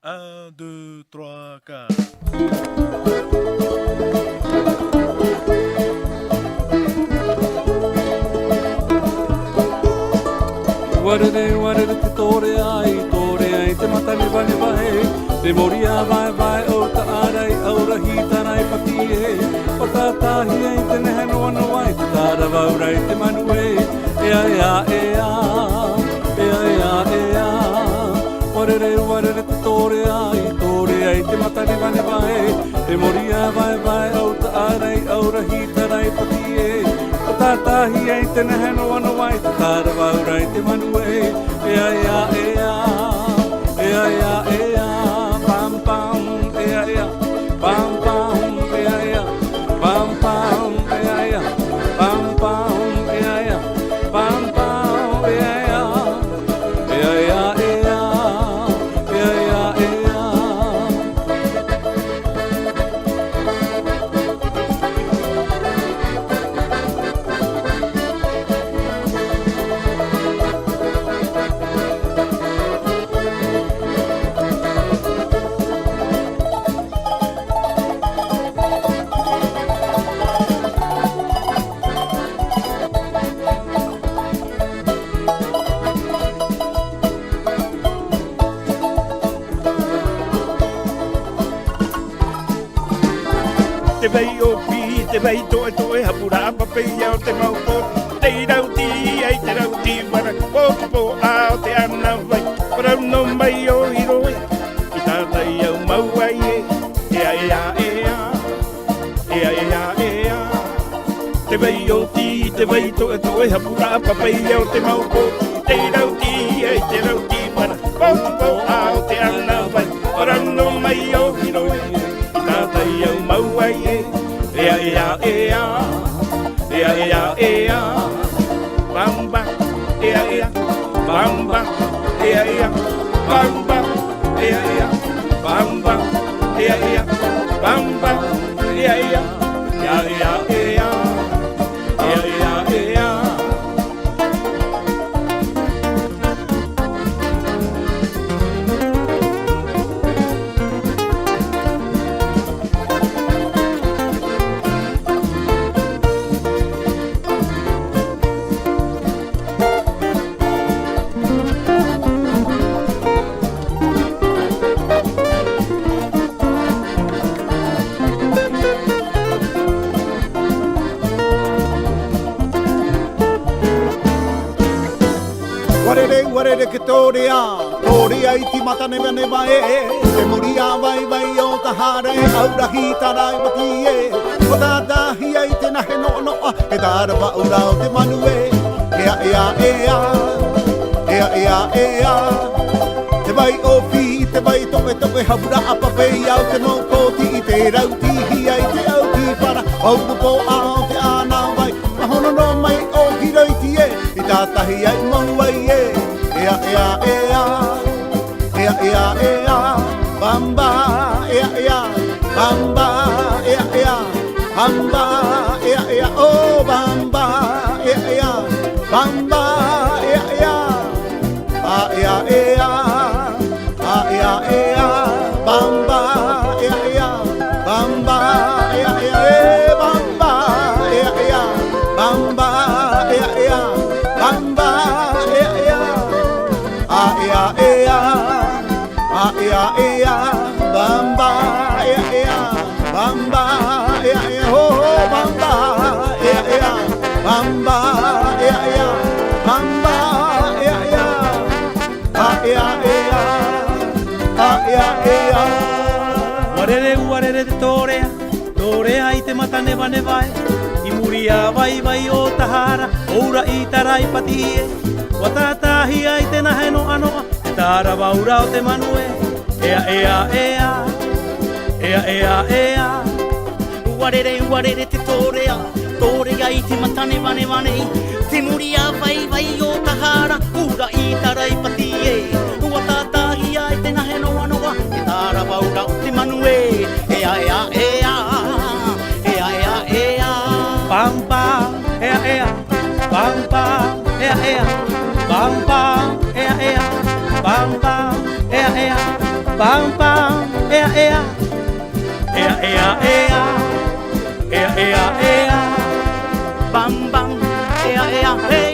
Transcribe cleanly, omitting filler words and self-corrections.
Un, deux, trois, quatre. Warere te tore ai te mata ni vane vai te moria vai o ta arai aura hitarai patie o ta tahi ai te nehe no ana vai te tara vaurai te manue ea warere te tore ai te mata ni vane vai te moria vai o ta arai aura hitarai patie Tatahi ai te nehe no ana wai te tara waurai te manue ea pam pam pam pam pam pam pam pam pam pam Te vei o pi, te vei toe hapura papeia o te maupo. Te irauti, ai te rauti, wara kōpo ao te ana vai. Parau no mai o hiroe, ki tātai au mauai ea. Te vei o pi, te vei toe hapura papeia o te maupo. Te irauti, ai te rauti, wara kōpo ao te ana vai. Parau no mai o hiroe, Tātai au mauai ea Bamba, bamba, bamba, bamba, bamba, Warere ke tore ai ti mata neva te moria vai o ta hara e aura hitarai matie o ta tahi ai te nahe no e tara wa ura o te manue ea te vai o fi te vai toke habura apa pei au te mokoti i te rauti hi ai te au ki para au po ao te ana vai mahono no mai o hiroi e i ta tahi ai mauai Bamba, bamba, bamba, oh bamba, bamba, bamba, bamba, bamba, bamba, oh bamba, bamba, Warere te torea i te mata neva I muria vai o tahara oura i tarai patie Wa tātahi ai te nahe no anoa e tāra waura o te manue ea Warere te torea i te mata neva Te muria vai o tahara oura i tarai patie Wa tātahi ai te nahe no anoa e tāra waura o te manue ea Bamba, bamba, bamba, bamba, Pam pam, ea ea, ea ea ea, ea ea ea, bang bang, ea ea ea.